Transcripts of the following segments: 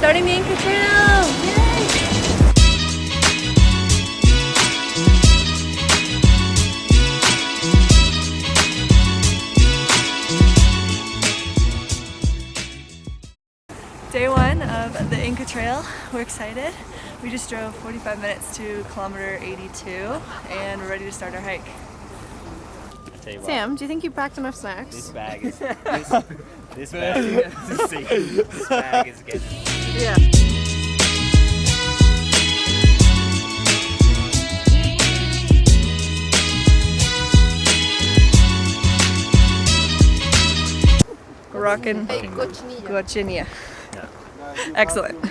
starting the Inca Trail! Yay! Day one of the Inca Trail. We're excited. We just drove 45 minutes to kilometer 82 and we're ready to start our hike. Sam, do you think you packed enough snacks? This bag is this bag is good. Yeah. We're rocking Guachinia. Yeah. Excellent.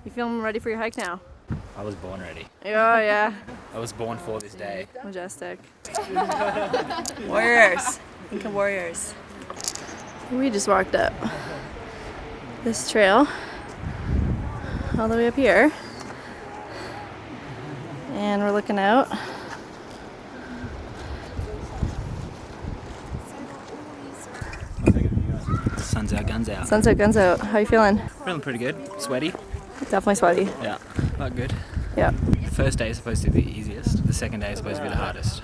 You feeling ready for your hike now? I was born ready. Yeah, yeah. I was born for this day. Majestic. Warriors. Inca warriors. We just walked up this trail all the way up here. And we're looking out. Sun's out, guns out. Sunset guns out. How you feeling? Feeling pretty good. Sweaty. Definitely sweaty. Yeah, but good. Yeah. The first day is supposed to be the easiest. The second day is supposed to be the hardest.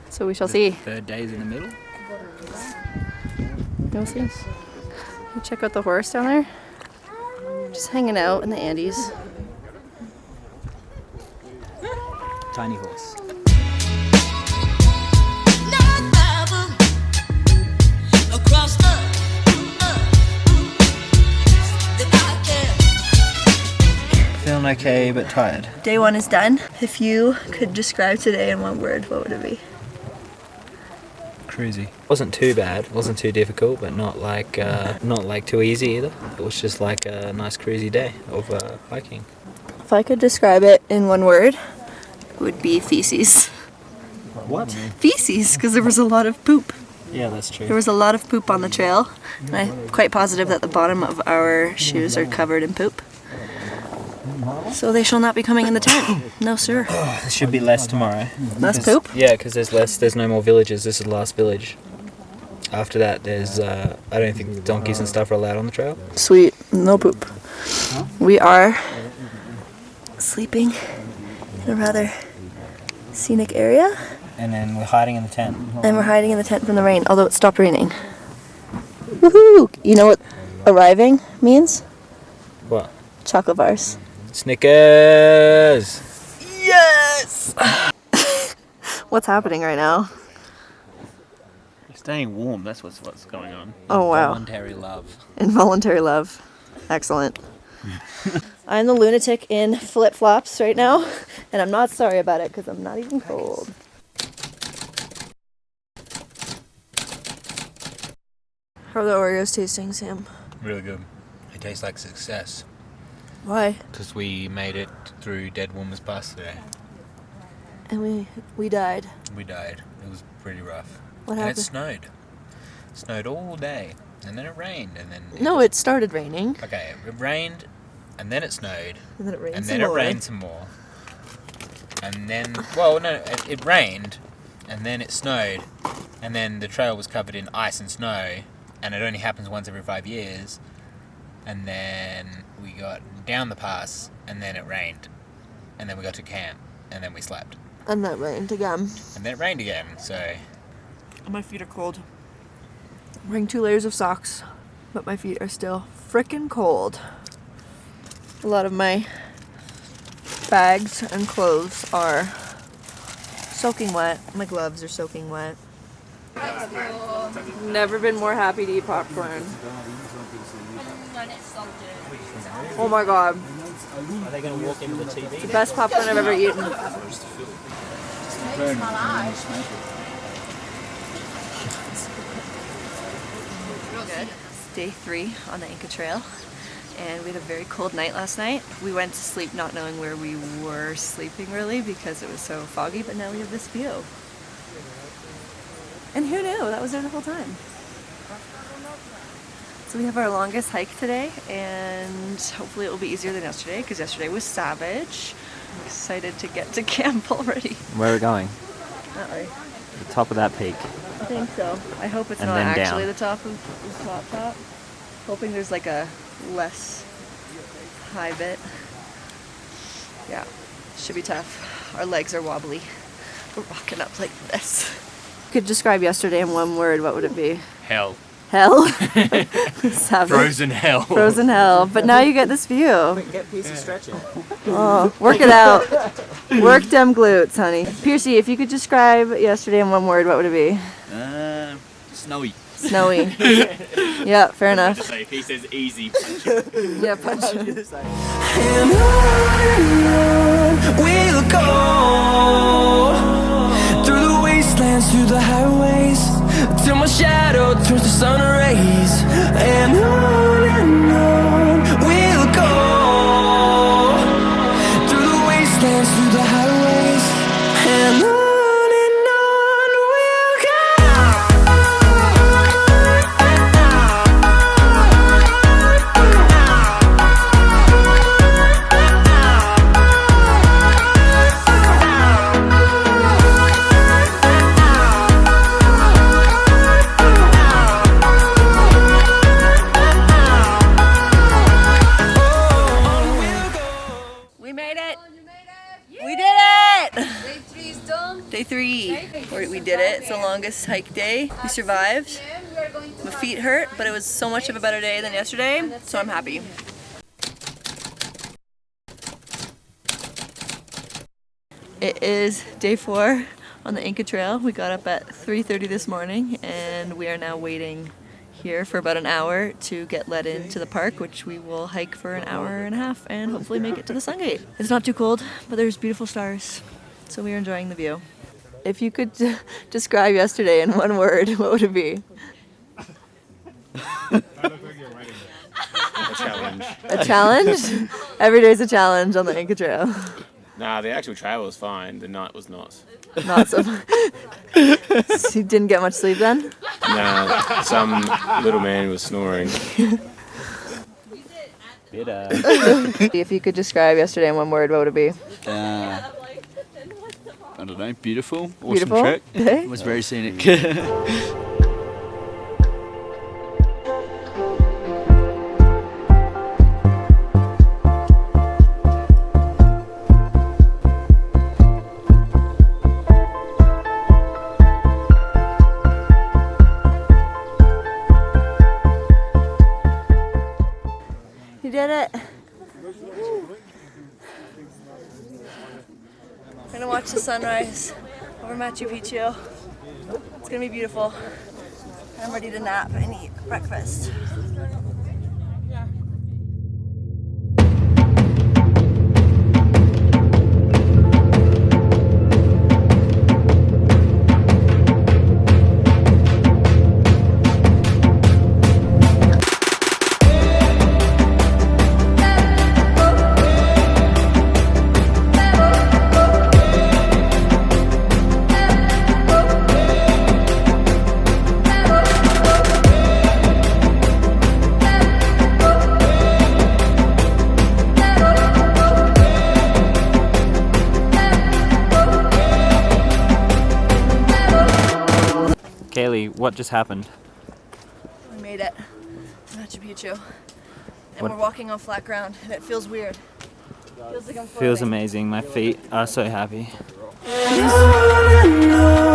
So we shall see. Third day is in the middle. We'll see. You check out the horse down there. Just hanging out in the Andes. Tiny horse. Feeling okay, but tired. Day one is done. If you could describe today in one word, what would it be? Cruisy. Wasn't too bad. Wasn't too difficult, but not like too easy either. It was just like a nice cruisy day of hiking. If I could describe it in one word, it would be feces. What? Feces, because there was a lot of poop. Yeah, that's true. There was a lot of poop on the trail. And I'm quite positive that the bottom of our shoes are covered in poop. So they shall not be coming in the tent. No, sir. There should be less tomorrow. Less poop? Yeah, because there's no more villages. This is the last village. After that, there's, I don't think donkeys and stuff are allowed on the trail. Sweet. No poop. We are sleeping in a rather scenic area. And then we're hiding in the tent. And we're hiding in the tent from the rain, although it stopped raining. Woohoo! You know what arriving means? What? Chocolate bars. Snickers! Yes! What's happening right now? Staying warm, that's what's going on. Oh, wow. Voluntary love. Involuntary love. Excellent. I'm the lunatic in flip-flops right now, and I'm not sorry about it because I'm not even cold. How are the Oreos tasting, Sam? Really good. It tastes like success. Why? Because we made it through Dead Woman's Pass today. And we died. We died. It was pretty rough. What And happened? it snowed. It snowed all day. And then it rained. And then No, it started raining. Okay, it rained. And then it snowed. And then it rained And some then it more. rained some more. And then, well, no, it rained. And then it snowed. And then the trail was covered in ice and snow. And it only happens once every 5 years. And then we got down the pass, and then it rained. And then we got to camp, and then we slept. And that rained again. And then it rained again, so... My feet are cold. I'm wearing 2 layers of socks, but my feet are still frickin' cold. A lot of my bags and clothes are soaking wet. My gloves are soaking wet. Never been more happy to eat popcorn. Oh my god. Are they going to walk into the TV? The best popcorn I've ever eaten. Good. It's day 3 on the Inca Trail, and we had a very cold night last night. We went to sleep not knowing where we were sleeping really because it was so foggy, but now we have this view. And who knew? That was there the whole time. So we have our longest hike today, and hopefully it will be easier than yesterday because yesterday was savage. I'm excited to get to camp already. Where are we going? Not really. The top of that peak. I think so. I hope it's And not then actually down. the top of the top. Hoping there's like a less high bit. Yeah, should be tough. Our legs are wobbly. We're walking up like this. Could describe yesterday in one word, what would it be? Hell. Hell? Savage. Frozen hell. Frozen hell. But now you get this view. Get piece of stretching. Oh, work it out. Work them glutes, honey. Piercy, if you could describe yesterday in one word, what would it be? Snowy. Snowy. Yeah, fair enough. Just say, if he says easy, punch it. Yeah, punch it. And on we'll go through the wastelands, through the highways, till my shadow turns to sun rays. And on we'll go through the wastelands, through the highways, and on we'll go. We made it. We did it. Day 3 is done. Day 3. We did it. It's the longest hike day. We survived. We are going to My feet hurt, but it was so much of a better day than yesterday, so I'm happy. It is day 4 on the Inca Trail. We got up at 3:30 this morning and we are now waiting here for about an hour to get let into the park, which we will hike for an hour and a half and hopefully make it to the sun gate. It's not too cold, but there's beautiful stars, so we are enjoying the view. If you could describe yesterday in one word, what would it be? A challenge. A challenge? Every day's a challenge on the Inca Trail. Nah, the actual trail was fine. The night was not. Not so. You didn't get much sleep then? Nah, some little man was snoring. Better. If you could describe yesterday in one word, what would it be? I don't know, beautiful. Awesome Beautiful? trek. Okay. It was very scenic. You did it. We're gonna watch the sunrise over Machu Picchu. It's gonna be beautiful. I'm ready to nap and eat breakfast. CAILEIGH, what just happened? We made it to Machu Picchu. And we're walking on flat ground and it feels weird. Feels like I'm floating. Feels amazing. My feet are so happy. And on